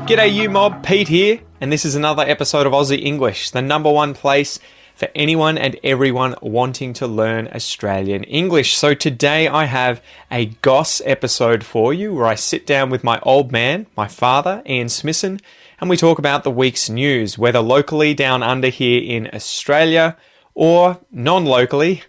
G'day you mob, Pete here, and this is another episode of Aussie English, the number one place for anyone and everyone wanting to learn Australian English. So today I have a Goss episode for you where I sit down with my old man, my father, Ian Smissen, and we talk about the week's news, whether locally down under here in Australia or non-locally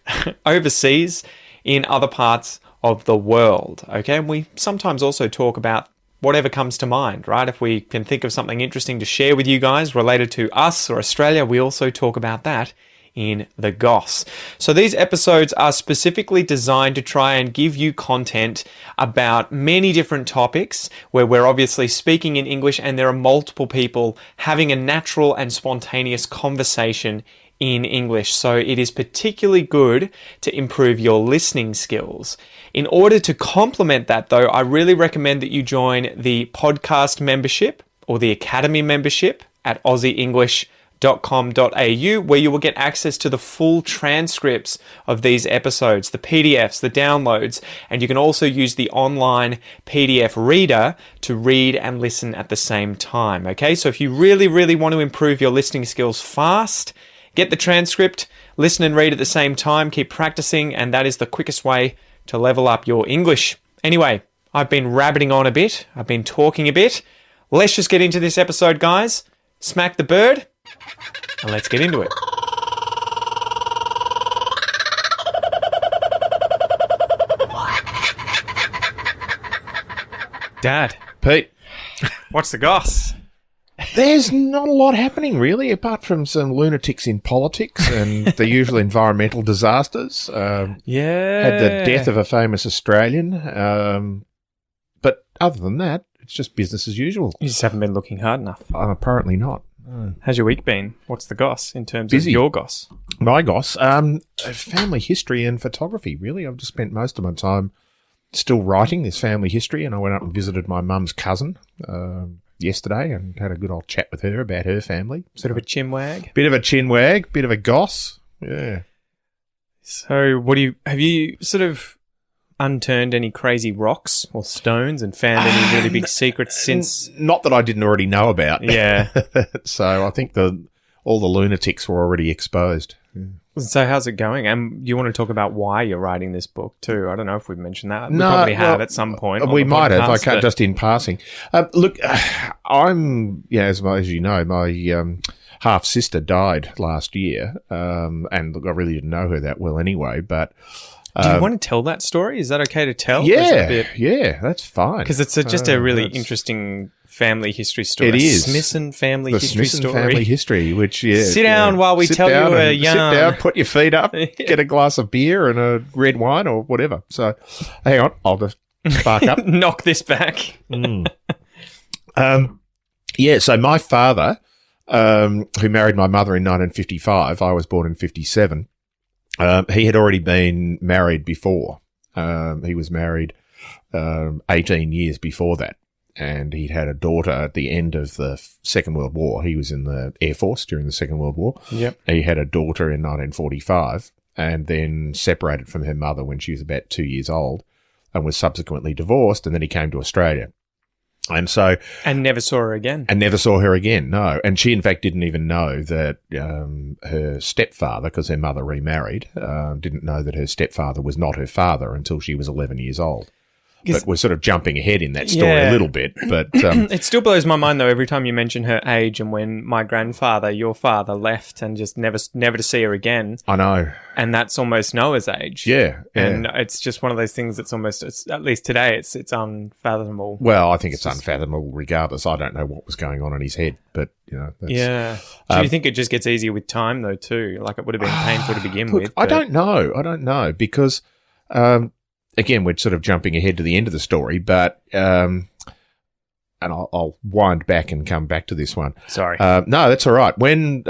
overseas in other parts of the world. Okay, and we sometimes also talk about whatever comes to mind, right? If we can think of something interesting to share with you guys related to us or Australia, we also talk about that in the Goss. So these episodes are specifically designed to try and give you content about many different topics where we're obviously speaking in English and there are multiple people having a natural and spontaneous conversation in English. So it is particularly good to improve your listening skills. In order to complement that though, I really recommend that you join the podcast membership or the academy membership at aussieenglish.com.au, where you will get access to the full transcripts of these episodes, the PDFs, the downloads, and you can also use the online PDF reader to read and listen at the same time. Okay, so if you really want to improve your listening skills fast, get the transcript, listen and read at the same time, keep practicing, and that is the quickest way to level up your English. Anyway, I've been rabbiting on a bit. I've been talking a bit. Let's just get into this episode, guys. Smack the bird, and let's get into it. Dad. Pete. What's the goss? There's not a lot happening, really, apart from some lunatics in politics and the usual environmental disasters. Had the death of a famous Australian. But other than that, it's just business as usual. You just haven't been looking hard enough. Apparently not. How's your week been? What's the goss in terms Busy. of your goss? My goss? Family history and photography, really. I've just spent most of my time still writing this family history, and I went up and visited my mum's cousin yesterday and had a good old chat with her about her family. Sort of a chinwag? Bit of a chinwag, bit of a goss. Yeah. So have you sort of unturned any crazy rocks or stones and found any really big secrets since? Not that I didn't already know about. Yeah. So I think all the lunatics were already exposed. Yeah. So how's it going? And you want to talk about why you're writing this book too? I don't know if we've mentioned that. We probably have at some point. We might have. I can't just in passing. Look, I'm, as you know, my half sister died last year, and look, I really didn't know her that well anyway. But do you want to tell that story? Is that okay to tell? Yeah, that's fine. Because it's just a really interesting family history story. It is. Smissen family history story. Family history, which, Sit down while we tell you a yarn. Sit down, put your feet up, get a glass of beer and a red wine or whatever. So, hang on, I'll just spark up. Knock this back. So my father, who married my mother in 1955, I was born in 57, he had already been married before. He was married 18 years before that. And he'd had a daughter at the end of the Second World War. He was in the Air Force during the Second World War. Yep. He had a daughter in 1945 and then separated from her mother when she was about 2 years old and was subsequently divorced. And then he came to Australia. And never saw her again. And never saw her again, no. And she, in fact, didn't even know that her stepfather, because her mother remarried, didn't know that her stepfather was not her father until she was 11 years old. But we're sort of jumping ahead in that story a little bit. But it still blows my mind, though, every time you mention her age and when my grandfather, your father, left and just never to see her again. I know. And that's almost Noah's age. Yeah. And it's just one of those things that's almost, at least today, it's unfathomable. Well, I think it's unfathomable regardless. I don't know what was going on in his head, but, that's... Yeah. Do you think it just gets easier with time, though, too? Like, it would have been painful to begin with. I don't know because... again, we're sort of jumping ahead to the end of the story, but and I'll wind back and come back to this one. Sorry. No, that's all right. When,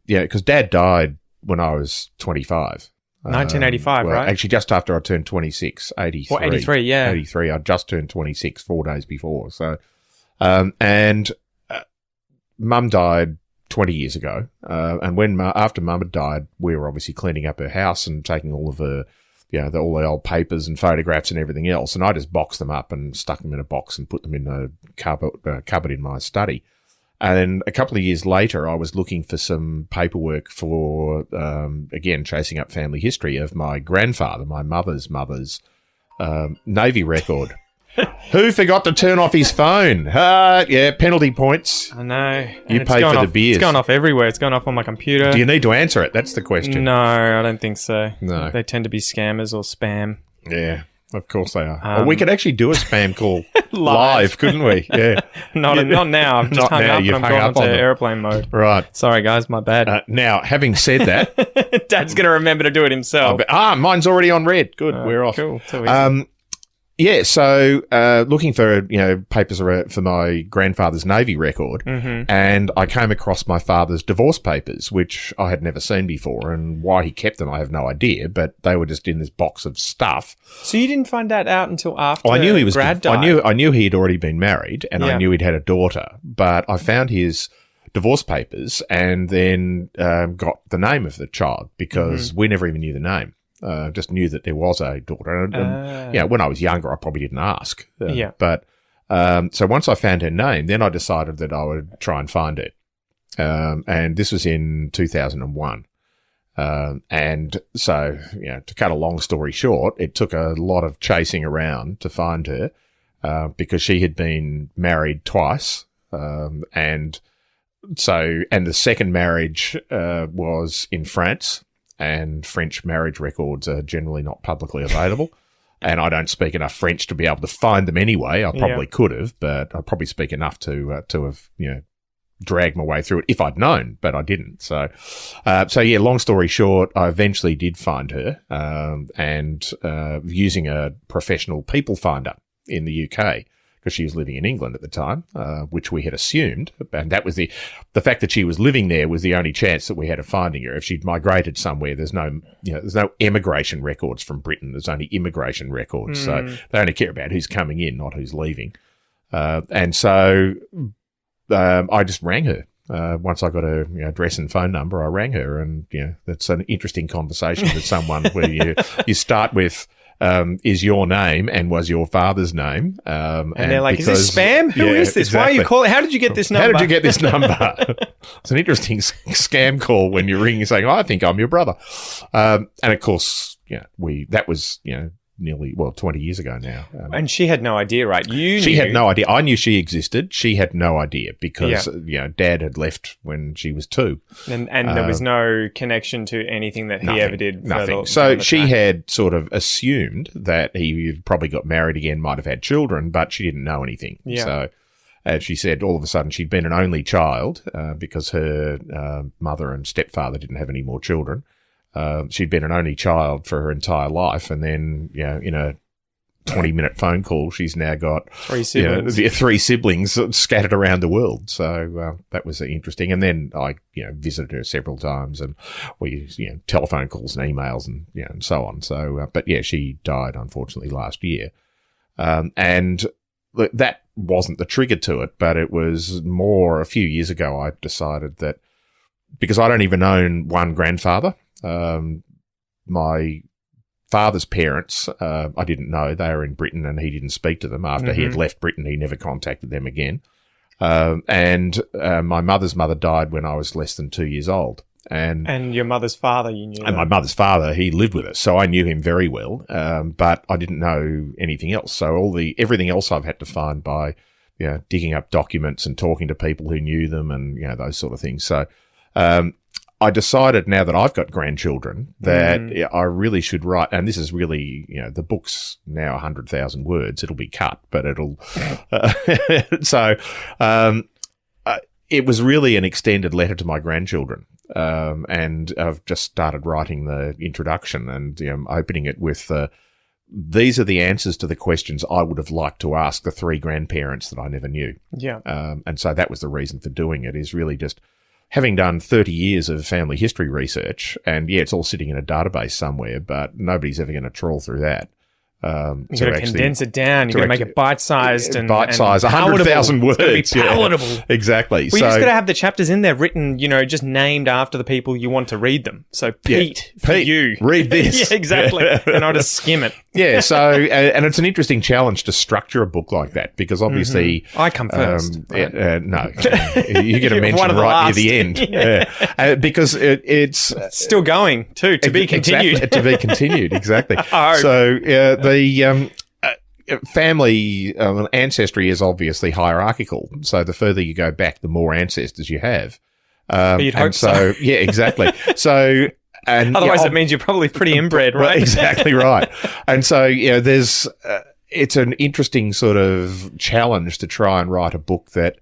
because Dad died when I was 25. 1985, right? Actually, just after I turned 26, 83. Well, 83, yeah. 83. I just turned 26 4 days before. So, and Mum died 20 years ago. And after Mum had died, we were obviously cleaning up her house and taking all of her all the old papers and photographs and everything else. And I just boxed them up and stuck them in a box and put them in a cupboard in my study. And then a couple of years later, I was looking for some paperwork for, again, chasing up family history of my grandfather, my mother's Navy record. Who forgot to turn off his phone? Yeah, penalty points. I know. You pay for the beers. It's going off everywhere. It's going off on my computer. Do you need to answer it? That's the question. No, I don't think so. No. They tend to be scammers or spam. Yeah, of course they are. Well, we could actually do a spam call live, couldn't we? Yeah. Not now. I've just hung up and I'm going into airplane mode. Right. Sorry, guys. My bad. Now, having said that... Dad's going to remember to do it himself. Mine's already on red. Good. We're off. Cool. So easy. Yeah, so looking for papers for my grandfather's Navy record, and I came across my father's divorce papers, which I had never seen before, and why he kept them I have no idea, but they were just in this box of stuff. So you didn't find that out until after Brad died? I knew he had already been married, and I knew he'd had a daughter, but I found his divorce papers and then got the name of the child because we never even knew the name. Just knew that there was a daughter. And, when I was younger, I probably didn't ask. But so once I found her name, then I decided that I would try and find her. And this was in 2001. And so, to cut a long story short, it took a lot of chasing around to find her because she had been married twice. And the second marriage was in France. And French marriage records are generally not publicly available. And I don't speak enough French to be able to find them anyway. I probably could have, but I probably speak enough to have, dragged my way through it if I'd known, but I didn't. So long story short, I eventually did find her, and using a professional people finder in the UK. Because she was living in England at the time, which we had assumed. And that was the fact that she was living there was the only chance that we had of finding her. If she'd migrated somewhere, there's no emigration records from Britain. There's only immigration records. So they only care about who's coming in, not who's leaving. And so I just rang her. Once I got her address and phone number, I rang her. And, that's an interesting conversation with someone where you start with, is your name and was your father's name. And they're like, is this spam? Who is this? Exactly. Why are you calling? How did you get this number? How did you get this number? It's an interesting scam call when you're ringing saying, I think I'm your brother. And of course, that was, nearly 20 years ago now. And she had no idea, right? She had no idea. I knew she existed. She had no idea because Dad had left when she was 2, and there was no connection to anything that he ever did. Nothing. So she had sort of assumed that he probably got married again, might have had children, but she didn't know anything. Yeah. So as she said, all of a sudden she'd been an only child because her mother and stepfather didn't have any more children. She'd been an only child for her entire life, and then, in a 20-minute phone call, she's now got 3 siblings. 3 siblings scattered around the world. So that was interesting. And then I, visited her several times, and we used, telephone calls and emails and and so on. So, she died unfortunately last year, and that wasn't the trigger to it, but it was more a few years ago. I decided that because I don't even own one grandfather. My father's parents, I didn't know. They were in Britain and he didn't speak to them. After he had left Britain, he never contacted them again. And my mother's mother died when I was less than 2 years old. And your mother's father, you knew? And my mother's father, he lived with us, so I knew him very well. But I didn't know anything else. So everything else I've had to find by, digging up documents and talking to people who knew them and, those sort of things. So, I decided now that I've got grandchildren that I really should write, and this is really, the book's now 100,000 words. It'll be cut, but it'll, it was really an extended letter to my grandchildren. And I've just started writing the introduction and, opening it with, these are the answers to the questions I would have liked to ask the 3 grandparents that I never knew. Yeah. And so that was the reason for doing it, is really just having done 30 years of family history research, and it's all sitting in a database somewhere, but nobody's ever going to trawl through that. You've got to condense it down. You've got to make it bite-sized and 100,000 words. It's got to be palatable. Yeah, exactly. Well, you just got to have the chapters in there written, just named after the people you want to read them. So, Pete, for you. Read this. Yeah, exactly. And I'll just skim it. Yeah, so, and it's an interesting challenge to structure a book like that because obviously... I come first. Right? No. You get a mention right near the end. Yeah. Because it's... still going, too, to be continued. Exactly, to be continued, exactly. So, the family ancestry is obviously hierarchical. So the further you go back, the more ancestors you have. You'd hope so. Yeah, exactly. So... And otherwise, it means you're probably pretty inbred, right? Exactly right. And so, there's it's an interesting sort of challenge to try and write a book that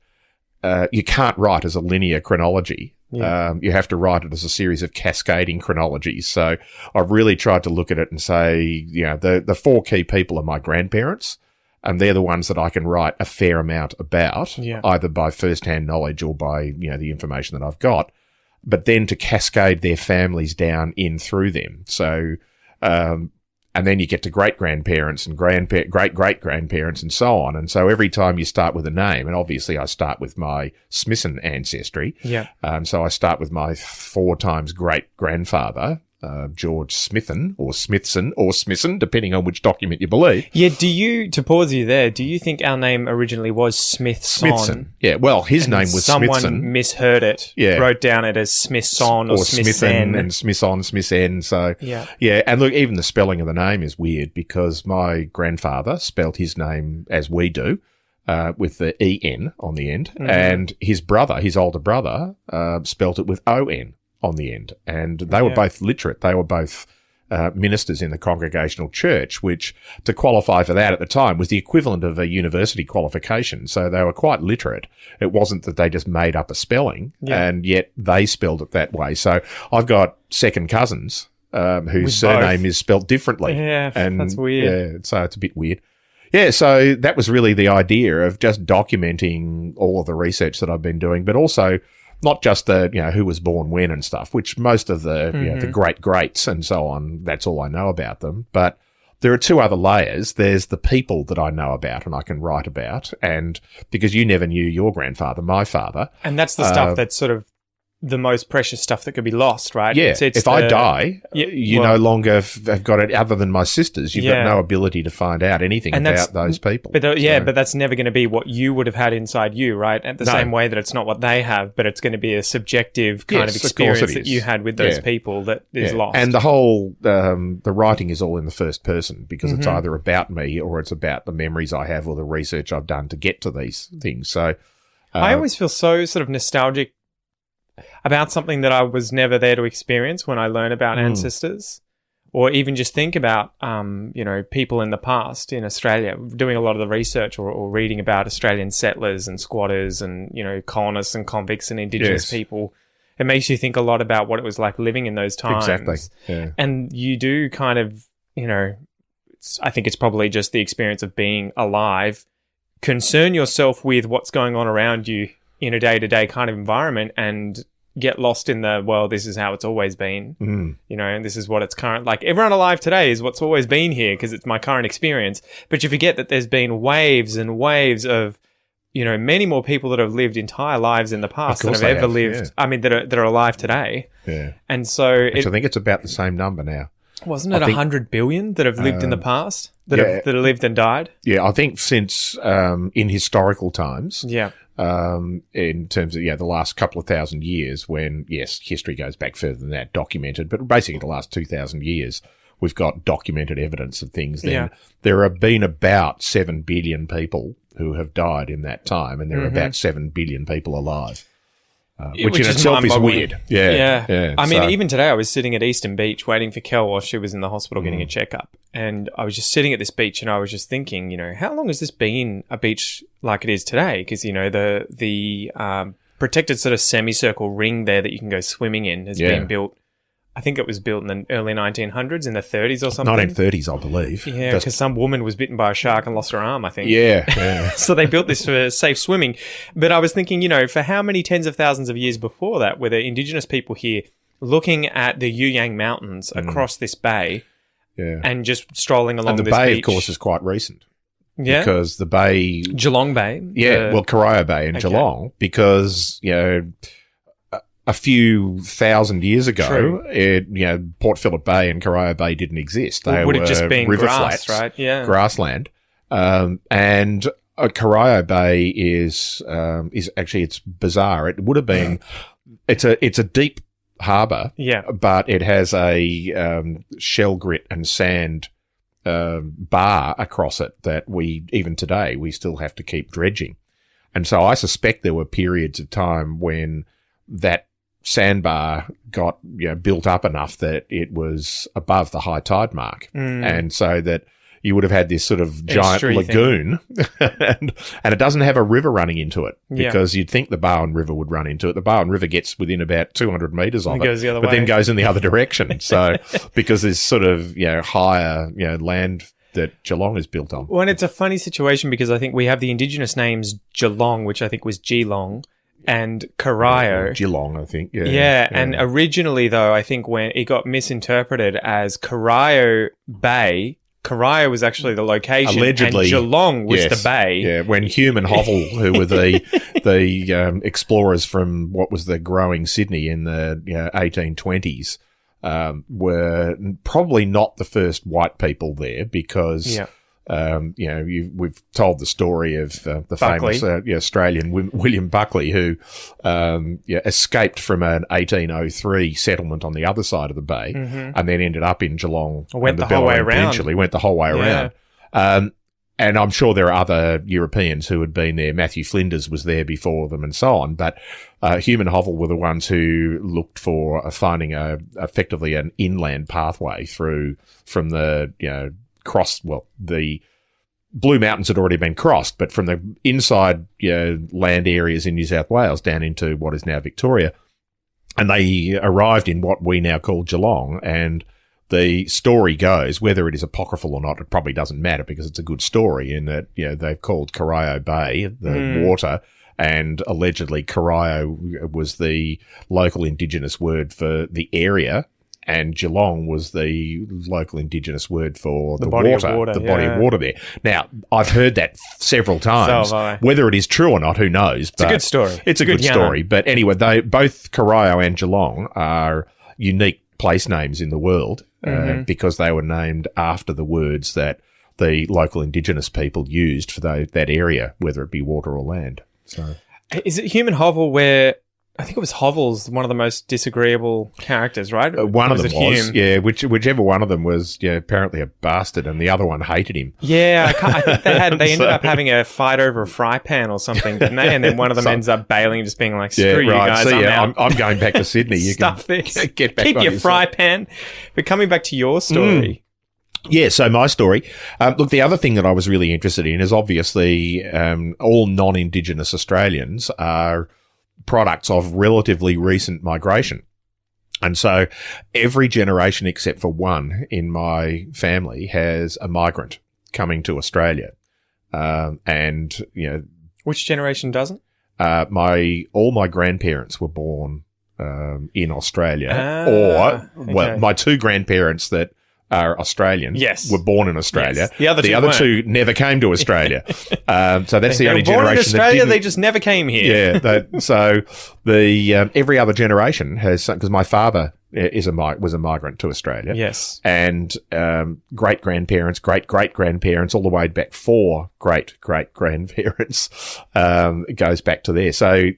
you can't write as a linear chronology. Yeah. You have to write it as a series of cascading chronologies. So I've really tried to look at it and say, the four key people are my grandparents, and they're the ones that I can write a fair amount about, either by first-hand knowledge or by, the information that I've got. But then to cascade their families down in through them. So, and then you get to great-grandparents and great-great-grandparents and so on. And so every time you start with a name, and obviously I start with my Smissen ancestry. Yeah. So I start with my 4 times great-grandfather, George Smithen or Smithson or Smissen, depending on which document you believe. Yeah, to pause you there, do you think our name originally was Smithson? Yeah, well, his name was Smithson. Someone misheard it, wrote down it as Smithson or Smithen. And Smisson, Smithen. So, yeah, and look, even the spelling of the name is weird because my grandfather spelled his name as we do, with the E-N on the end, and his older brother, spelt it with O-N on the end. And they were both literate. They were both ministers in the Congregational Church, which, to qualify for that at the time, was the equivalent of a university qualification. So they were quite literate. It wasn't that they just made up a spelling, and yet they spelled it that way. So I've got second cousins whose surname is spelled differently. Yeah, and that's weird. Yeah, so it's a bit weird. Yeah, so that was really the idea of just documenting all of the research that I've been doing, but also not just the, who was born when and stuff, which most of the, the great-greats and so on, that's all I know about them. But there are 2 other layers. There's the people that I know about and I can write about. And because you never knew your grandfather, my father. And that's the stuff that's sort of the most precious stuff that could be lost, right? Yeah. If I die, you no longer have got it other than my sisters. You've got no ability to find out anything about those people. But but that's never going to be what you would have had inside you, right? At the same way that it's not what they have, but it's going to be a subjective kind of experience that you had with those people that is lost. And the whole, the writing is all in the first person because it's either about me or it's about the memories I have or the research I've done to get to these things. So I always feel so sort of nostalgic about something that I was never there to experience when I learn about ancestors, or even just think about, people in the past in Australia, doing a lot of the research or reading about Australian settlers and squatters and, colonists and convicts and Indigenous people. It makes you think a lot about what it was like living in those times. Exactly. Yeah. And you do kind of, I think it's probably just the experience of being alive. Concern yourself with what's going on around you in a day-to-day kind of environment and get lost in this is how it's always been, and this is what it's current. Like, everyone alive today is what's always been here because it's my current experience. But you forget that there's been waves and waves of, many more people that have lived entire lives in the past than have ever lived. Yeah. I mean, that are alive today. Yeah. And so I think it's about the same number now. Wasn't it 100 billion that have lived in the past that have lived and died? Yeah, I think since in historical times. Yeah. In terms of, the last couple of thousand years when, history goes back further than that, documented, but basically the last 2,000 years, we've got documented evidence of things. Then there have been about 7 billion people who have died in that time, and there are about 7 billion people alive. Which in itself is weird. Yeah. I mean, even today I was sitting at Eastern Beach waiting for Kel while she was in the hospital getting a checkup. And I was just sitting at this beach and I was just thinking, how long has this been a beach like it is today? Because, the protected sort of semicircle ring there that you can go swimming in has been built. I think it was built in the early 1900s, in the 30s or something. 1930s, I believe. Yeah, because some woman was bitten by a shark and lost her arm, I think. Yeah. So they built this for safe swimming. But I was thinking, for how many tens of thousands of years before that were there Indigenous people here looking at the Yuyang Mountains across this bay, Yeah. and just strolling along And the this bay, beach. of course, is quite recent. Yeah. Because the bay... Geelong Bay. Corio Bay in Okay. Geelong, because, a few thousand years ago, Port Phillip Bay and Corio Bay didn't exist. They would were have just been river grass, flats, right? Yeah. grassland. And Corio Bay is actually, it's bizarre. It would have been, it's a deep harbour, Yeah. but it has a shell grit and sand bar across it that even today, we still have to keep dredging. And so I suspect there were periods of time when that sandbar got built up enough that it was above the high tide mark. And so that you would have had this sort of giant Estuary lagoon and it doesn't have a river running into it, Yeah. because you'd think the Barwon River would run into it. The Barwon River gets within about 200 metres of And it, goes the other but way. then goes in the other direction. So because there's sort of higher land that Geelong is built on. Well, and it's a funny situation because I think we have the indigenous names Geelong, which I think was Geelong, and Corio. Geelong, I think. Yeah, and originally, though, I think when it got misinterpreted as Corio Bay, Corio was actually the location, Allegedly, and Geelong was yes. the bay. Yeah, when Hume and Hovell, who were the explorers from what was the growing Sydney in the 1820s, were probably not the first white people there, because we've told the story of the Buckley. famous Australian William Buckley, who escaped from an 1803 settlement on the other side of the bay, and then ended up in Geelong. Went and the whole way Bellarine around. Peninsula. He went the whole way Yeah. around. And I'm sure there are other Europeans who had been there. Matthew Flinders was there before them and so on. But Hume and Hovell were the ones who looked for finding effectively an inland pathway through from the, the Blue Mountains had already been crossed, but from the inside land areas in New South Wales down into what is now Victoria. And they arrived in what we now call Geelong, and the story goes, whether it is apocryphal or not, it probably doesn't matter, because it's a good story in that, they've called Corio Bay, the water, and allegedly Corio was the local indigenous word for the area, and Geelong was the local indigenous word for the body of water, water, the body of water there. Now, I've heard that several times. So have I. Whether it is true or not, who knows? It's a good story. It's a good yarn. story. But anyway, both Corio and Geelong are unique place names in the world, because they were named after the words that the local indigenous people used for that area, whether it be water or land. So, Is it Hume and Hovell where... I think it was Hovell's one of the most disagreeable characters, right? one of them it was, Hume? whichever one of them was, apparently a bastard, and the other one hated him. Yeah, I think they ended up having a fight over a fry pan or something, didn't they? And then one of them ends up bailing, just being like, "Screw you guys, See, I'm out." I'm going back to Sydney. You Stuff can this. get back Keep on your yourself. fry pan. But coming back to your story, Yeah, so my story. Look, the other thing that I was really interested in is obviously all non-Indigenous Australians are products of relatively recent migration. And so every generation except for one in my family has a migrant coming to Australia. which generation doesn't? All my grandparents were born in Australia, okay. my two grandparents that are Australian were born in Australia. Yes. The other two never came to Australia. So that's the only They were born in generation Australia, that didn't. they just never came here. Yeah. So the every other generation has, because my father was a migrant to Australia. Yes. And great grandparents, great grandparents, all the way back 4 great grandparents goes back to there. So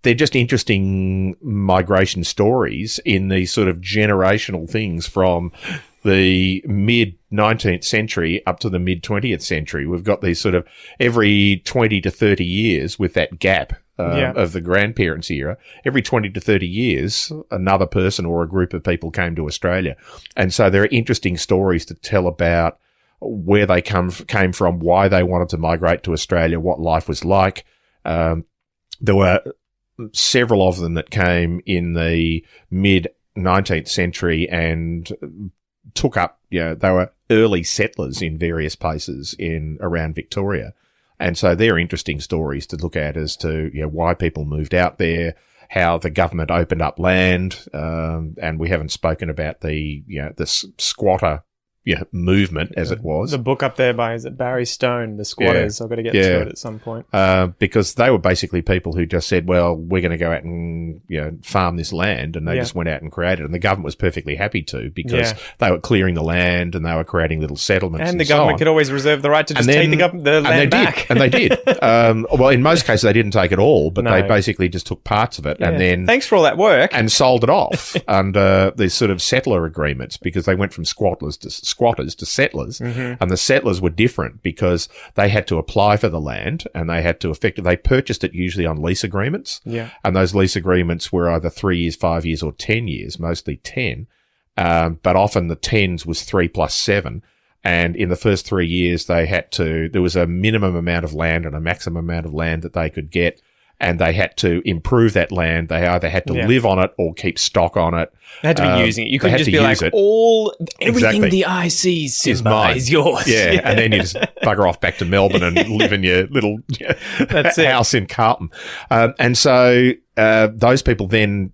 they're just interesting migration stories in these sort of generational things from the mid-19th century up to the mid-20th century. We've got these sort of every 20 to 30 years with that gap of the grandparents' era. Every 20 to 30 years, another person or a group of people came to Australia. And so there are interesting stories to tell about where they came from, why they wanted to migrate to Australia, what life was like. There were several of them that came in the mid-19th century and took up, they were early settlers in various places around Victoria. And so they're interesting stories to look at as to, why people moved out there, how the government opened up land, and we haven't spoken about the squatter movement as it was. The book up there by, is it Barry Stone, The Squatters? I've got to get to it at some point. Because they were basically people who just said, well, we're going to go out and farm this land, and they just went out and created it. And the government was perfectly happy to, because they were clearing the land and they were creating little settlements. And the government could always reserve the right to just take the land back. And they did. Well, in most cases, they didn't take it all, but they basically just took parts of it and then... Thanks for all that work. And sold it off under these sort of settler agreements, because they went from squatters to settlers, and the settlers were different because they had to apply for the land and they had to they purchased it usually on lease agreements, and those lease agreements were either 3 years, 5 years, or 10 years, mostly 10, but often the 10s was 3 plus 7. And in the first 3 years, there was a minimum amount of land and a maximum amount of land that they could get. And they had to improve that land. They either had to live on it or keep stock on it. They had to be using it. You couldn't just be like, everything the eye sees, Simba, is yours. Yeah, and then you just bugger off back to Melbourne and live in your little house in Carlton. And so those people then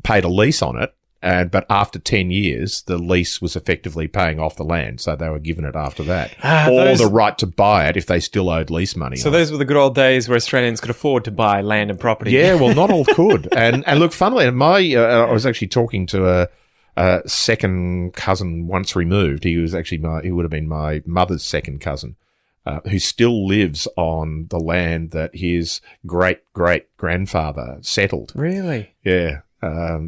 paid a lease on it. But after 10 years, the lease was effectively paying off the land, so they were given it after that. Or the right to buy it if they still owed lease money. So those were the good old days where Australians could afford to buy land and property. Yeah, well, not all could. And look, funnily, I was actually talking to a second cousin once removed. He was actually he would have been my mother's second cousin, who still lives on the land that his great-great-grandfather settled. Really? Yeah.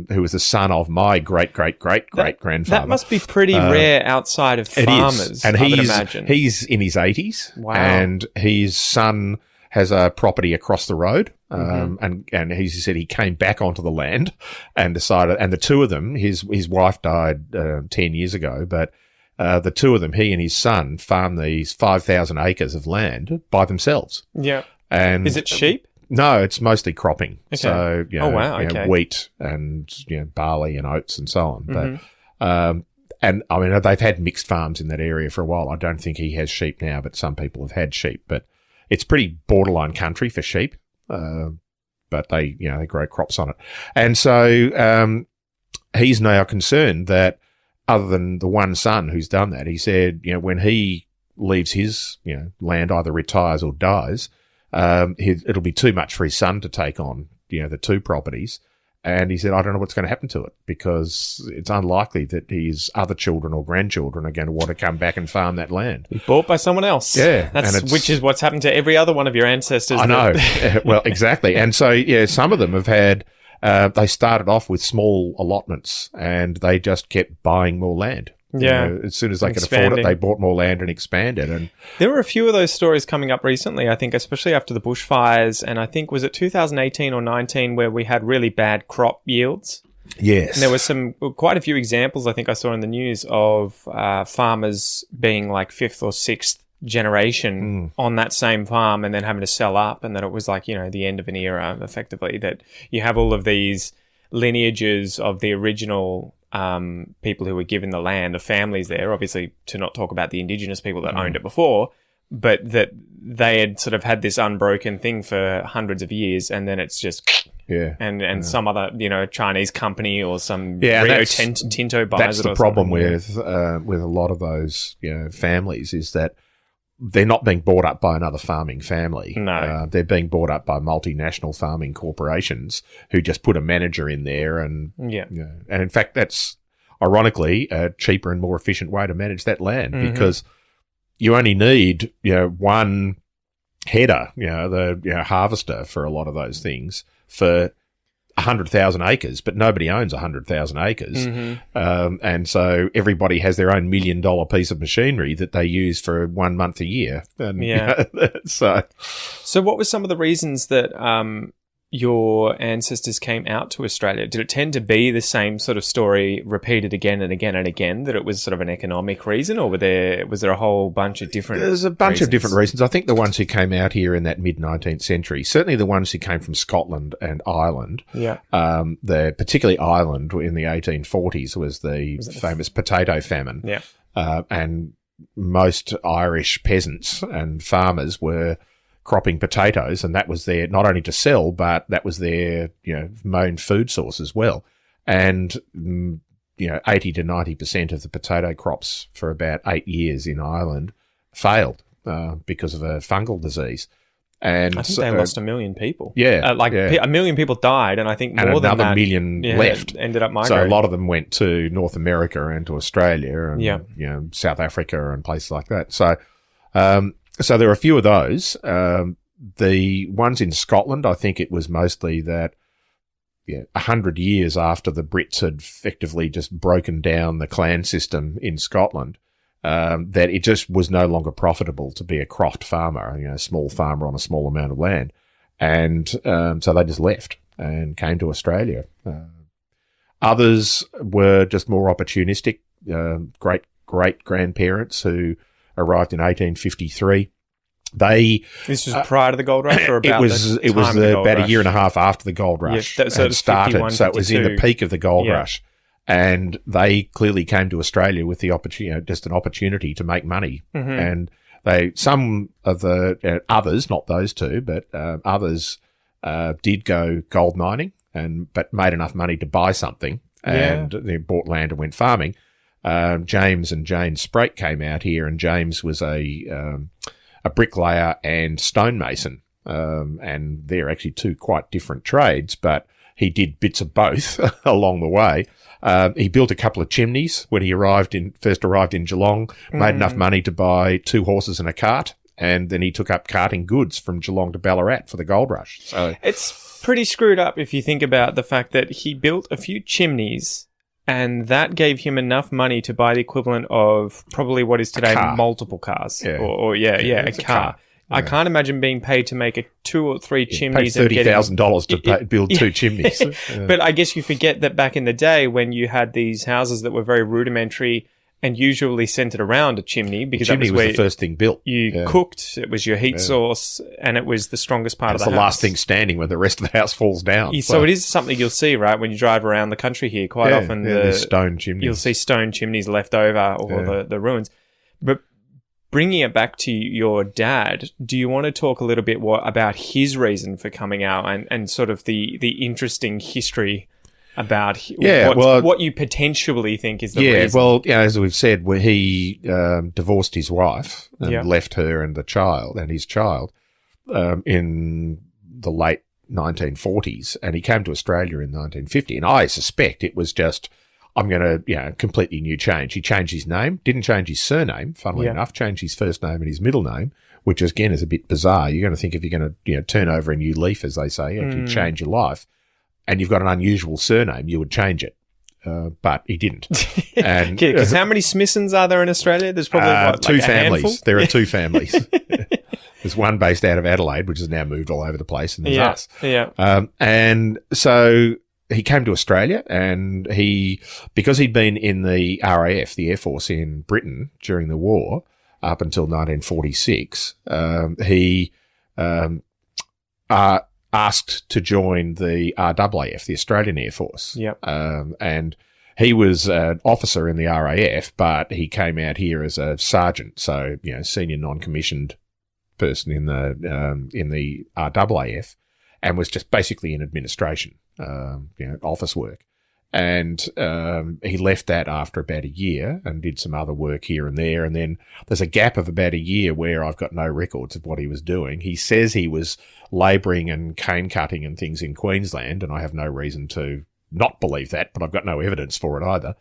Who was the son of my great-great-great-great-grandfather. That must be pretty rare outside of farmers, and I would imagine. He's in his 80s. Wow. And his son has a property across the road. And he said he came back onto the land and decided, and the two of them, his wife died 10 years ago, but the two of them, he and his son, farm these 5,000 acres of land by themselves. Yeah. And is it sheep? No, it's mostly cropping. Okay. So, wheat and, barley and oats and so on. But, and I mean, they've had mixed farms in that area for a while. I don't think he has sheep now, but some people have had sheep. But it's pretty borderline country for sheep. But they grow crops on it. And so, he's now concerned that other than the one son who's done that, he said, when he leaves his, land, either retires or dies, it'll be too much for his son to take on, the two properties. And he said, I don't know what's going to happen to it, because it's unlikely that his other children or grandchildren are going to want to come back and farm that land. Bought by someone else. Yeah. Which is what's happened to every other one of your ancestors. I know. Well, exactly. And so, some of them have had, they started off with small allotments and they just kept buying more land. Yeah. As soon as they could afford it, they bought more land and expanded. And there were a few of those stories coming up recently, I think, especially after the bushfires. And I think, was it 2018 or 19 where we had really bad crop yields? Yes. And there were quite a few examples I think I saw in the news of farmers being like fifth or sixth generation on that same farm and then having to sell up. And that it was like, the end of an era, effectively, that you have all of these lineages of the original people who were given the land, the families there, obviously to not talk about the indigenous people that owned it before, but that they had sort of had this unbroken thing for hundreds of years, and then it's just some other Chinese company or some Rio Tinto buys it. That's the problem with a lot of those families, is that they're not being bought up by another farming family. No. They're being bought up by multinational farming corporations who just put a manager in there. And, and in fact, that's ironically a cheaper and more efficient way to manage that land, because you only need, one header, the harvester for a lot of those things for 100,000 acres, but nobody owns 100,000 acres. And so everybody has their own $1 million piece of machinery that they use for 1 month a year. And, So what were some of the reasons that your ancestors came out to Australia? Did it tend to be the same sort of story repeated again and again and again, that it was sort of an economic reason, or was there a whole bunch of different There's a bunch of different reasons. I think the ones who came out here in that mid-19th century, certainly the ones who came from Scotland and Ireland, particularly Ireland in the 1840s was the famous potato famine. And most Irish peasants and farmers were cropping potatoes, and that was their, not only to sell, but that was their, main food source as well. And, 80 to 90% of the potato crops for about 8 years in Ireland failed because of a fungal disease. And I think they lost 1 million people. Yeah. 1 million people died, and I think more than another that, million left. Ended up migrating. So a lot of them went to North America and to Australia and South Africa and places like that. So so there are a few of those. The ones in Scotland, I think it was mostly that 100 years after the Brits had effectively just broken down the clan system in Scotland, that it just was no longer profitable to be a croft farmer, a small farmer on a small amount of land. And so they just left and came to Australia. Others were just more opportunistic, great-grandparents who arrived in 1853. This was prior to the gold rush, or about it was about a year and a half after the gold rush so it started. So it was in the peak of the gold rush, and they clearly came to Australia with the opportunity, just an opportunity to make money. And some of the others, not those two, but others did go gold mining, but made enough money to buy something, and they bought land and went farming. James and Jane Sprake came out here, and James was a bricklayer and stonemason, and they're actually two quite different trades, but he did bits of both along the way. He built a couple of chimneys when he first arrived in Geelong, made enough money to buy 2 horses and a cart, and then he took up carting goods from Geelong to Ballarat for the gold rush. So it's pretty screwed up if you think about the fact that he built a few chimneys, and that gave him enough money to buy the equivalent of probably what is today multiple cars. A car. I can't imagine being paid to make 2 or 3 chimneys. Paid $30,000 to build 2 chimneys. But I guess you forget that back in the day when you had these houses that were very rudimentary and usually centered around a chimney, because chimney was the first thing built. You cooked, it was your heat source, and it was the strongest part of the house. It's the last thing standing when the rest of the house falls down. So it is something you'll see, right, when you drive around the country here. Quite often there's stone chimneys. You'll see stone chimneys left over, or the ruins. But bringing it back to your dad, do you want to talk a little bit about his reason for coming out and sort of the interesting history about what you potentially think is the reason? Yeah, well, as we've said, he divorced his wife and left her and his child in the late 1940s, and he came to Australia in 1950. And I suspect it was just, I'm going to, completely new change. He changed his name, didn't change his surname, funnily enough, changed his first name and his middle name, which again is a bit bizarre. You're going to think if you're going to, turn over a new leaf, as they say, actually change your life, and you've got an unusual surname, you would change it. But he didn't. Because how many Smissens are there in Australia? There's probably 2 families. Handful? There are 2 families. There's one based out of Adelaide, which has now moved all over the place, and there's us. Yeah. And so he came to Australia, and because he'd been in the RAF, the Air Force in Britain during the war, up until 1946, he asked to join the RAAF, the Australian Air Force. And he was an officer in the RAF, but he came out here as a sergeant, so senior non-commissioned person in the RAAF, and was just basically in administration, office work. And he left that after about a year and did some other work here and there. And then there's a gap of about a year where I've got no records of what he was doing. He says he was labouring and cane cutting and things in Queensland, and I have no reason to not believe that, but I've got no evidence for it either.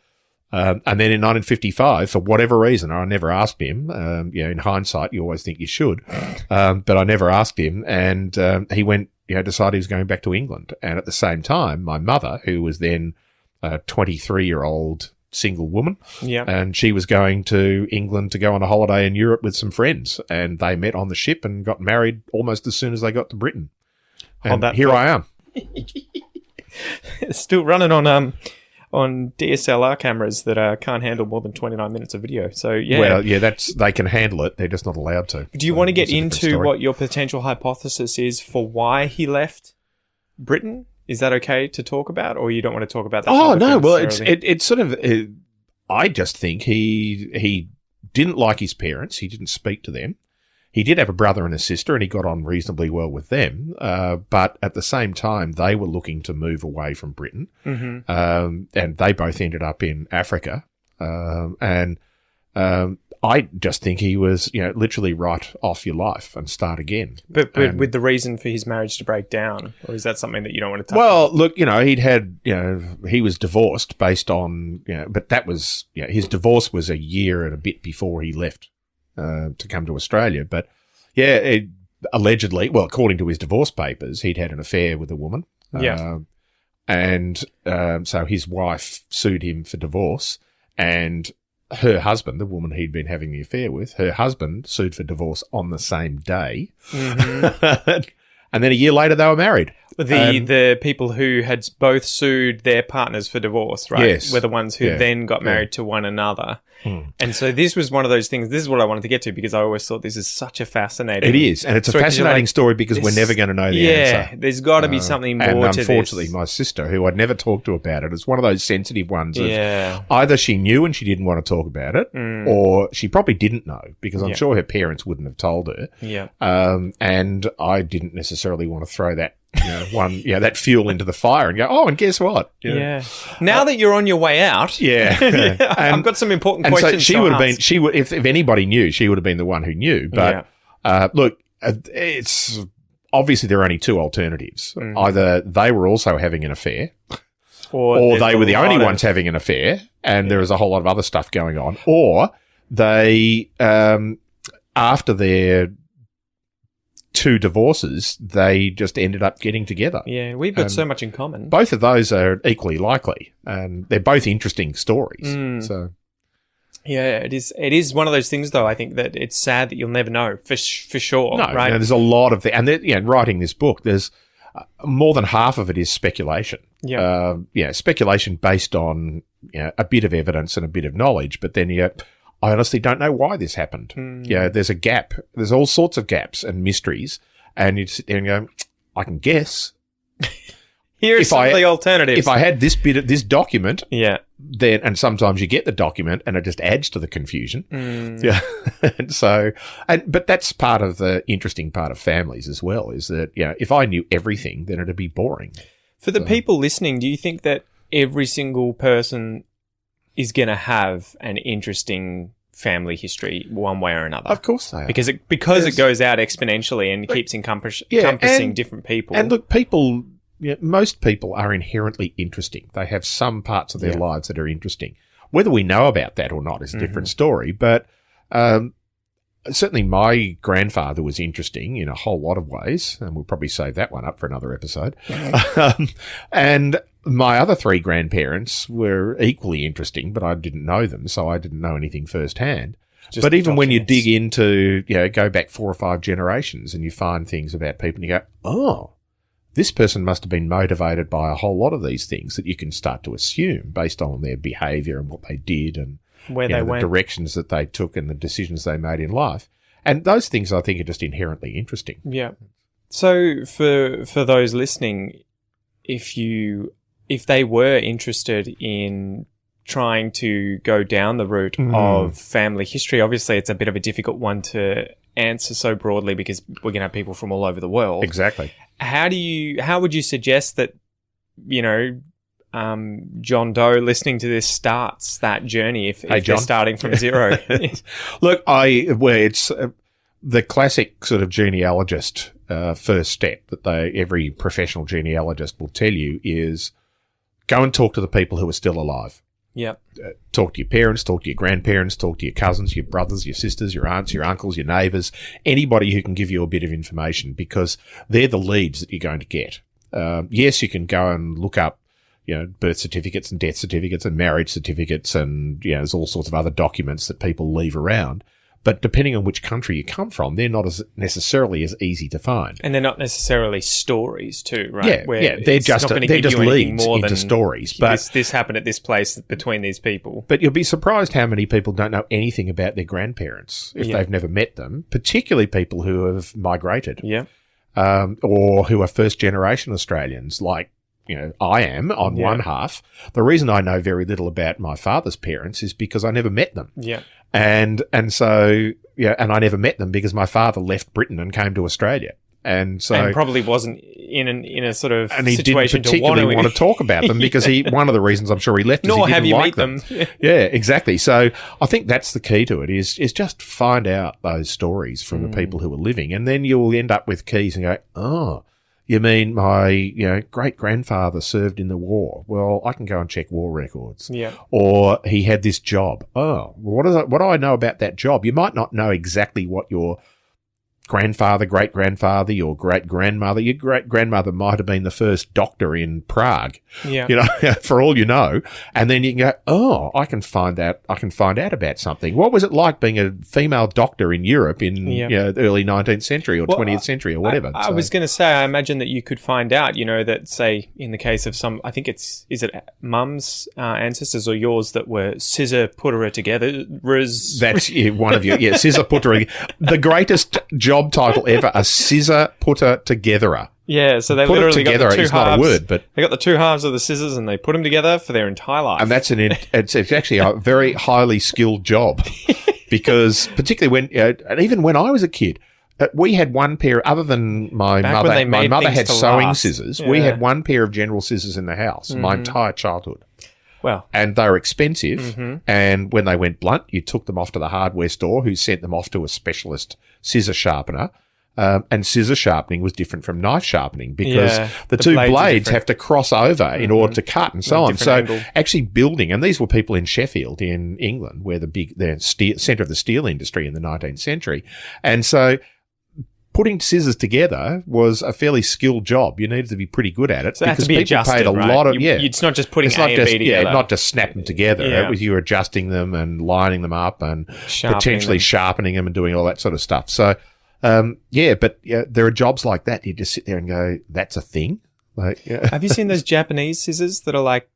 And then in 1955, for whatever reason, I never asked him. In hindsight, you always think you should, but I never asked him. And he went, decided he was going back to England. And at the same time, my mother, who was then a 23-year-old single woman, and she was going to England to go on a holiday in Europe with some friends, and they met on the ship and got married almost as soon as they got to Britain. And here I am. Still running on DSLR cameras that can't handle more than 29 minutes of video. So, they can handle it. They're just not allowed to. Do you want to get into what your potential hypothesis is for why he left Britain? Is that okay to talk about, or you don't want to talk about that? Oh, no. Well, it's sort of, I just think he didn't like his parents. He didn't speak to them. he did have a brother and a sister, and he got on reasonably well with them. But at the same time, they were looking to move away from Britain, and they both ended up in Africa. I just think he was, literally write off your life and start again. But with the reason for his marriage to break down, or is that something that you don't want to touch on? Well, look, he was divorced based on, but that was, his divorce was a year and a bit before he left to come to Australia. But allegedly, well, according to his divorce papers, he'd had an affair with a woman. So his wife sued him for divorce, and her husband, the woman he'd been having the affair with, her husband sued for divorce on the same day. And then a year later, they were married. The people who had both sued their partners for divorce, right? Yes. Were the ones who then got married to one another. And so this was one of those things. This is what I wanted to get to, because I always thought this is such a fascinating... It is. And it's a fascinating story because we're never going to know the answer. Yeah, there's got to be something more to this. And unfortunately, my sister, who I'd never talked to about it, is one of those sensitive ones of either she knew and she didn't want to talk about it, or she probably didn't know, because I'm sure her parents wouldn't have told her. And I didn't necessarily want to throw that that fuel into the fire and go, oh, and guess what? Now that you're on your way out, I've got some important questions. So she would have been, if anybody knew, she would have been the one who knew. But look, it's obviously there are only two alternatives. Either they were also having an affair, or they were the only ones having an affair, and there was a whole lot of other stuff going on, or they, after their two divorces, they just ended up getting together. Yeah, we've got so much in common. Both of those are equally likely, and they're both interesting stories. So, yeah, it is one of those things, though. I think that it's sad that you'll never know for sure. No, right? There's a lot of and writing this book, there's more than half of it is speculation. Speculation based on a bit of evidence and a bit of knowledge, but then I honestly don't know why this happened. There's a gap. There's all sorts of gaps and mysteries. And you sit there and go, I can guess. Here's some of the alternatives. If I had this bit of this document, then, and sometimes you get the document and it just adds to the confusion. But that's part of the interesting part of families as well, is that, if I knew everything, then it'd be boring. For the people listening, do you think that every single person is going to have an interesting family history one way or another? Of course they are. Because it goes out exponentially and keeps encompassing different people. And look, most people are inherently interesting. They have some parts of their lives that are interesting. Whether we know about that or not is a different story. But certainly my grandfather was interesting in a whole lot of ways, and we'll probably save that one up for another episode. And my other three grandparents were equally interesting, but I didn't know them, so I didn't know anything firsthand. But even when you dig into, go back 4 or 5 generations and you find things about people and you go, oh, this person must have been motivated by a whole lot of these things that you can start to assume based on their behaviour and what they did and where they went, the directions that they took and the decisions they made in life. And those things I think are just inherently interesting. Yeah. So for those listening, if they were interested in trying to go down the route of family history, obviously it's a bit of a difficult one to answer so broadly because we're going to have people from all over the world. Exactly. How would you suggest that, John Doe listening to this starts that journey if they're starting from zero? Look, it's the classic sort of genealogist first step that every professional genealogist will tell you is go and talk to the people who are still alive. Yep. Talk to your parents, talk to your grandparents, talk to your cousins, your brothers, your sisters, your aunts, your uncles, your neighbours, anybody who can give you a bit of information, because they're the leads that you're going to get. Yes, you can go and look up, birth certificates and death certificates and marriage certificates and, there's all sorts of other documents that people leave around. But depending on which country you come from, they're not necessarily as easy to find. And they're not necessarily stories too, right? They're just leads into stories. But this happened at this place between these people. But you'll be surprised how many people don't know anything about their grandparents if they've never met them, particularly people who have migrated. Yeah. Or who are first-generation Australians, like, I am on one half. The reason I know very little about my father's parents is because I never met them. Yeah. And so and I never met them because my father left Britain and came to Australia. And so, and probably wasn't in a sort of and he situation didn't particularly want to talk about them because one of the reasons I'm sure he left is he didn't like them. Yeah, exactly. So I think that's the key to it is just find out those stories from the people who are living, and then you'll end up with keys and go, oh, you mean my great grandfather served in the war? Well, I can go and check war records. Yeah. Or he had this job. Oh, what do I know about that job? You might not know exactly what your grandfather, great-grandfather, your great-grandmother. Your great-grandmother might have been the first doctor in Prague, for all you know. And then you can go, oh, I can find out about something. What was it like being a female doctor in Europe in the early 19th century or 20th century or whatever? I was going to say, I imagine that you could find out, that, say, in the case of some, I think is it mum's ancestors or yours that were scissor putter together? That's one of you. Yeah, scissor putter. The greatest job title ever, a scissor putter togetherer. Yeah, so they put literally it together got the two is halves. Not a word, but they got the two halves of the scissors and they put them together for their entire life. And that's it's actually a very highly skilled job because particularly when and even when I was a kid, we had one pair. Other than my mother, my mother had sewing scissors. Yeah. We had one pair of general scissors in the house my entire childhood. Well, and they were expensive. And when they went blunt, you took them off to the hardware store, who sent them off to a specialist scissor sharpener. And scissor sharpening was different from knife sharpening because the two blades have to cross over in order to cut and so on. So actually building, and these were people in Sheffield in England, where the centre of the steel industry in the 19th century. And so putting scissors together was a fairly skilled job. You needed to be pretty good at it so because be people paid a lot of It's not just putting A and B together. Not just snap them together. It was you adjusting them and lining them up and potentially sharpening them and doing all that sort of stuff. So but there are jobs like that. You just sit there and go, "That's a thing." Have you seen those Japanese scissors that are like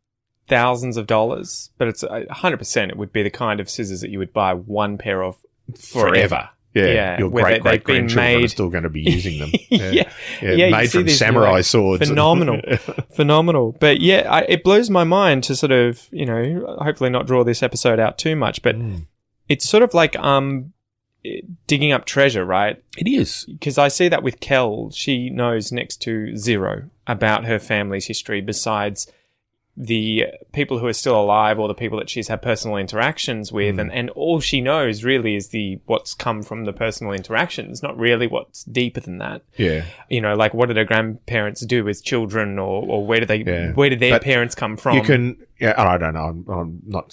thousands of dollars? But it's 100%. It would be the kind of scissors that you would buy one pair of forever. Yeah, your great grandchildren are still going to be using them. Made from samurai swords. Phenomenal. But it blows my mind to sort of hopefully not draw this episode out too much, but it's sort of like digging up treasure, right? It is. Because I see that with Kel. She knows next to zero about her family's history besides the people who are still alive or the people that she's had personal interactions with. And all she knows really is what's come from the personal interactions, not really what's deeper than that. Yeah. Like what did her grandparents do with children or where did their parents come from? You can, I don't know, I'm not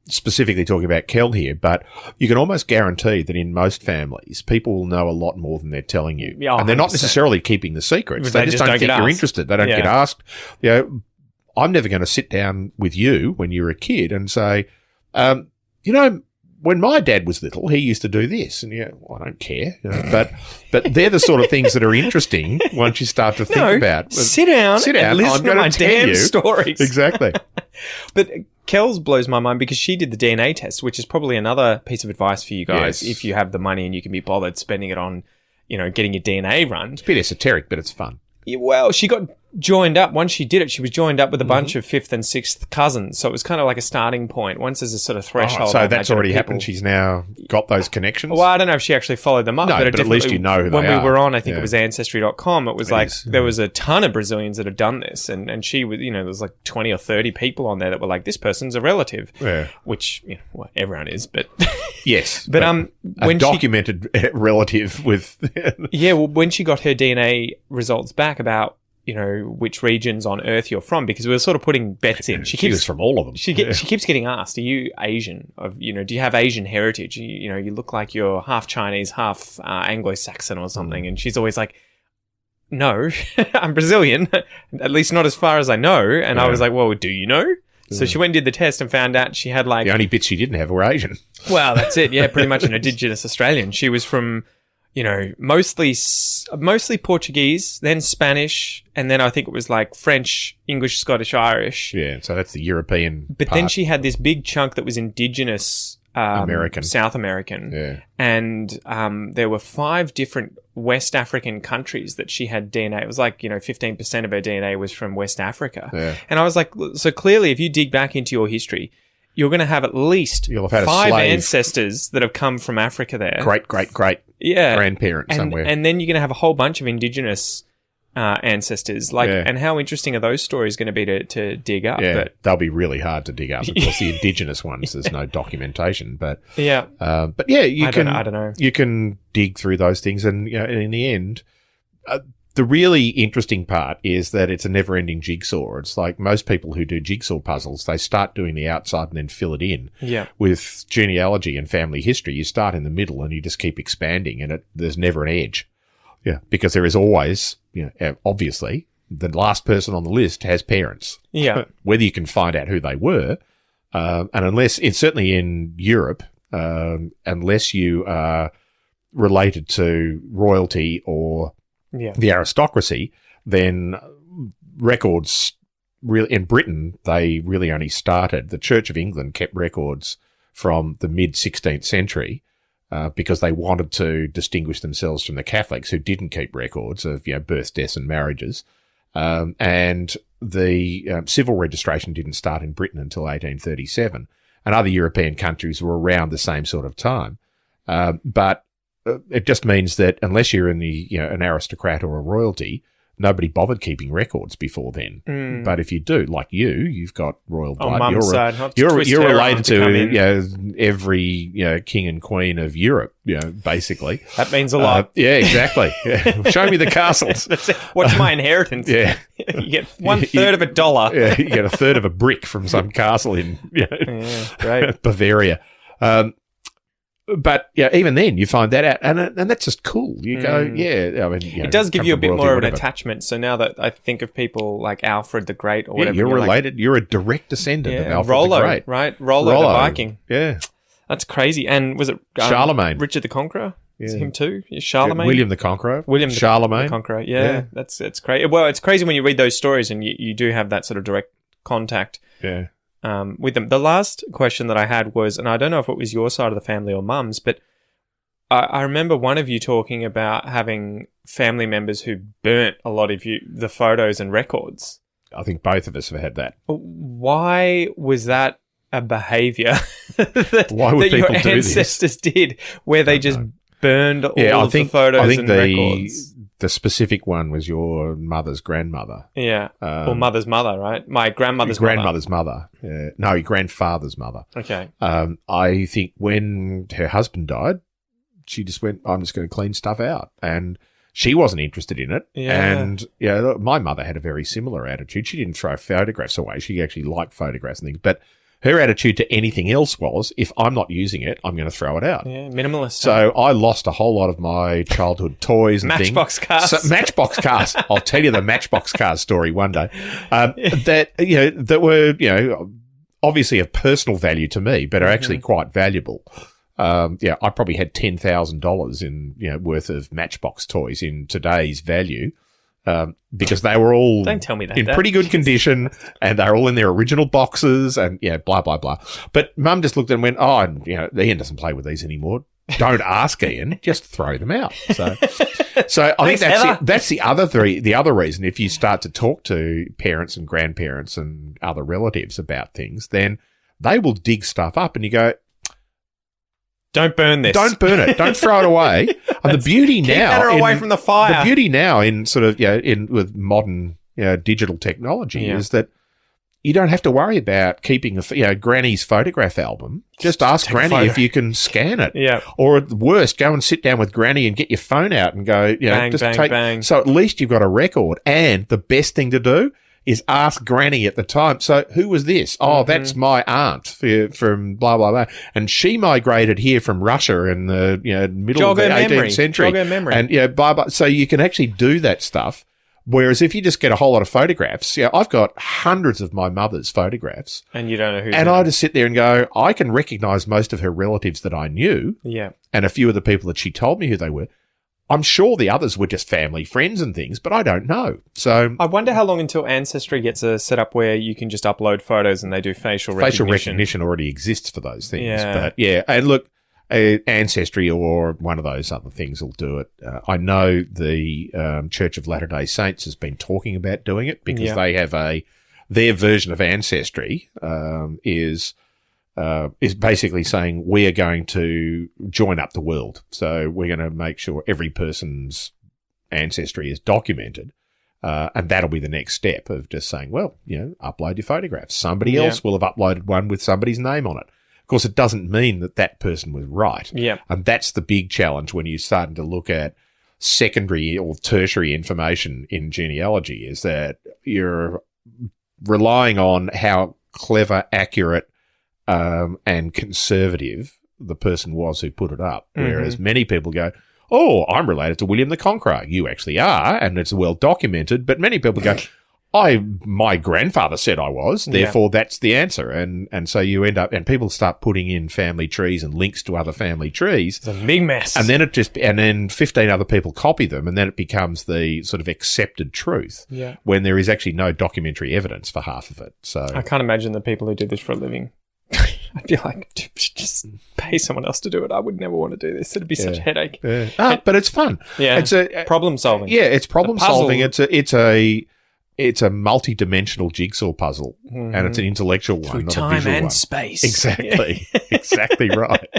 specifically talking about Kel here, but you can almost guarantee that in most families, people will know a lot more than they're telling you. Yeah, and they're not necessarily keeping the secrents. They just don't think you're interested. They don't get asked. I'm never going to sit down with you when you're a kid and say, when my dad was little, he used to do this. And I don't care. But they're the sort of things that are interesting once you start to think about. Sit down and listen to my damn stories. Exactly. But Kel's blows my mind because she did the DNA test, which is probably another piece of advice for you guys if you have the money and you can be bothered spending it on, getting your DNA run. It's a bit esoteric, but it's fun. Yeah, well, she got joined up. Once she did it, she was joined up with a bunch of fifth and sixth cousins. So it was kind of like a starting point. Once there's a sort of threshold. So that's already happened. She's now got those connections? Well, I don't know if she actually followed them up. No, but at least you know who they are. When we were on, I think it was ancestry.com, it was there was a ton of Brazilians that had done this. And she was, there was like 20 or 30 people on there that were like, this person's a relative. Yeah. Which, everyone is, but... Yes. But when documented relative with... when she got her DNA results back about which regions on Earth you're from, because we were sort of putting bets in. She was from all of them. She keeps getting asked, "Are you Asian? Do you have Asian heritage? You look like you're half Chinese, half Anglo-Saxon or something." And she's always like, "No, I'm Brazilian. At least not as far as I know." And I was like, "Well, do you know?" So she went and did the test and found out she had like... The only bits she didn't have were Asian. Well, that's it. Yeah, pretty much an indigenous Australian. She was from... mostly Portuguese, then Spanish, and then I think it was like French, English, Scottish, Irish. Yeah, so that's the European But then she had this big chunk that was indigenous American. South American. Yeah. And there were 5 different West African countries that she had DNA. It was like, 15% of her DNA was from West Africa. Yeah. And I was like, so clearly if you dig back into your history, you're going to have at least You'll have had a 5 slave. ancestors that have come from Africa there. Great Yeah. grandparent somewhere. And then you're going to have a whole bunch of indigenous ancestors. And how interesting are those stories going to be to dig up? Yeah, But they'll be really hard to dig up. Of course, the indigenous ones, there's no documentation. But yeah. you I can. don't know. You can dig through those things, and in the end, the really interesting part is that it's a never-ending jigsaw. It's like most people who do jigsaw puzzles, they start doing the outside and then fill it in. Yeah. With genealogy and family history, you start in the middle and you just keep expanding, and there's never an edge. Yeah, because there is always, obviously, the last person on the list has parents. Yeah. Whether you can find out who they were, and unless it's certainly in Europe, unless you are related to royalty or the aristocracy, then records really in Britain, they really only started. The Church of England kept records from the mid 16th century. Because they wanted to distinguish themselves from the Catholics who didn't keep records of births, deaths, and marriages, and the civil registration didn't start in Britain until 1837, and other European countries were around the same sort of time. But it just means that unless you're in the an aristocrat or a royalty, nobody bothered keeping records before then. But if you do, like you've got royal blood. Mum's side, You're related to every king and queen of Europe. Basically that means a lot. Yeah, exactly. Show me the castles. What's my inheritance? Yeah, you get 1/3 of a dollar. Yeah, you get 1/3 of a brick from some castle in great. Bavaria. But even then, you find that out, and that's just cool. You go, it does give you a bit more of an attachment. So now that I think of people like Alfred the Great or whatever, you're related. You're a direct descendant of Alfred Rollo, the Great, right? Rollo the Viking. Yeah, that's crazy. And was it Charlemagne, Richard the Conqueror? Is him too? Charlemagne, William the Conqueror, Charlemagne the Conqueror. Yeah, that's crazy. Well, it's crazy when you read those stories and you do have that sort of direct contact. Yeah. With them. The last question that I had was, and I don't know if it was your side of the family or mum's, but I remember one of you talking about having family members who burnt a lot of the photos and records. I think both of us have had that. Why was that a behaviour Why would that people your do ancestors did, where they just burned all of the photos and records? The specific one was your mother's grandmother. Yeah. Or mother's mother, right? My grandmother's mother. Yeah. No, your grandfather's mother. Okay. I think when her husband died, she just went, I'm just going to clean stuff out. And she wasn't interested in it. Yeah. And my mother had a very similar attitude. She didn't throw photographs away. She actually liked photographs and things. But her attitude to anything else was, if I'm not using it, I'm going to throw it out. Yeah, minimalist. So I lost a whole lot of my childhood toys and Matchbox things. cars. Matchbox cars. I'll tell you the Matchbox cars story one day. That were, obviously of personal value to me, but are actually quite valuable. I probably had $10,000 in, worth of Matchbox toys in today's value. Because they were all Don't tell me that, in Dad. pretty good condition and they're all in their original boxes and blah, blah, blah. But Mum just looked and went, Ian doesn't play with these anymore. Don't ask Ian, just throw them out. So I think that's the other reason. If you start to talk to parents and grandparents and other relatives about things, then they will dig stuff up and you go, don't burn this. Don't burn it. Don't throw it away. And the beauty now, keep away from the fire. The beauty now in sort of with modern digital technology is that you don't have to worry about keeping Granny's photograph album. Just ask Granny if you can scan it. Yeah. Or at the worst, go and sit down with Granny and get your phone out and go, bang, just bang, bang. So at least you've got a record. And the best thing to do is ask Granny at the time. So who was this? Oh, that's my aunt from blah, blah, blah. And she migrated here from Russia in the middle of the 18th century. Jog her memory. And blah, blah. So you can actually do that stuff. Whereas if you just get a whole lot of photographs, I've got hundreds of my mother's photographs. And you don't know who. And I just sit there and go, I can recognise most of her relatives that I knew. Yeah. And a few of the people that she told me who they were. I'm sure the others were just family, friends and things, but I don't know. So I wonder how long until Ancestry gets a setup where you can just upload photos and they do facial recognition. Facial recognition already exists for those things. Yeah. But and look, Ancestry or one of those other things will do it. I know the Church of Latter-day Saints has been talking about doing it because they have their version of Ancestry is is basically saying we are going to join up the world. So we're going to make sure every person's ancestry is documented. And that'll be the next step of just saying, well, upload your photographs. Somebody else will have uploaded one with somebody's name on it. Of course, it doesn't mean that that person was right. Yeah. And that's the big challenge when you're starting to look at secondary or tertiary information in genealogy, is that you're relying on how clever, accurate, and conservative the person was who put it up. Whereas many people go, oh, I'm related to William the Conqueror. You actually are, and it's well documented. But many people go, my grandfather said I was, therefore that's the answer. And so you end up, and people start putting in family trees and links to other family trees. It's a big mess. And then 15 other people copy them, and then it becomes the sort of accepted truth. Yeah. When there is actually no documentary evidence for half of it. So I can't imagine the people who do this for a living. I'd be like, just pay someone else to do it. I would never want to do this. It'd be such a headache. Yeah. But it's fun. Yeah. It's a problem solving. Yeah, it's problem solving. It's a multi-dimensional jigsaw puzzle, and it's an intellectual one, Through not time a visual and one. space. Exactly. Exactly right.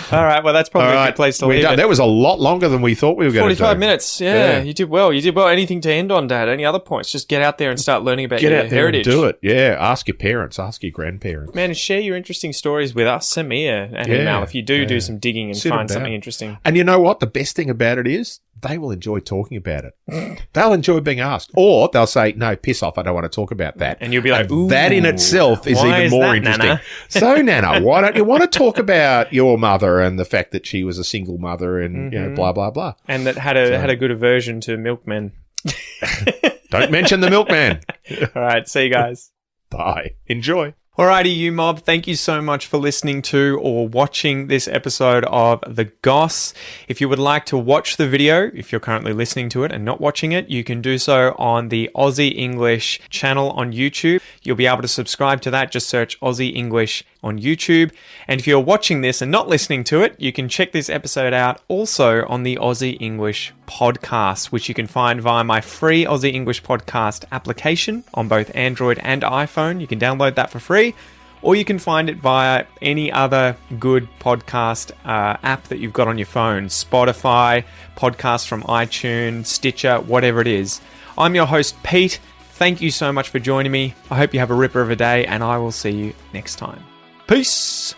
All right. Well, that's probably a good place to leave it. That was a lot longer than we thought we were going to do. 45 minutes. Yeah, you did well. You did well. Anything to end on, Dad? Any other points? Just get out there and start learning about your heritage. And do it. Yeah. Ask your parents. Ask your grandparents. Man, and share your interesting stories with us. Send me an email if you do some digging and find something interesting. And you know what? The best thing about it is they will enjoy talking about it. They'll enjoy being asked. Or they'll say, no, piss off. I don't want to talk about that. And you'll be like, ooh. That in itself is even more interesting. Nana? So, Nana, why don't you want to talk about your mother and the fact that she was a single mother and blah, blah, blah. And that had a good aversion to milkmen. Don't mention the milkman. All right. See you guys. Bye. Enjoy. Alrighty, you mob, thank you so much for listening to or watching this episode of The Goss. If you would like to watch the video, if you're currently listening to it and not watching it, you can do so on the Aussie English channel on YouTube. You'll be able to subscribe to that. Just search Aussie English on YouTube. And if you're watching this and not listening to it, you can check this episode out also on the Aussie English podcast, which you can find via my free Aussie English podcast application on both Android and iPhone. You can download that for free, or you can find it via any other good podcast app that you've got on your phone. Spotify, podcasts from iTunes, Stitcher, whatever it is. I'm your host, Pete. Thank you so much for joining me. I hope you have a ripper of a day, and I will see you next time. Peace!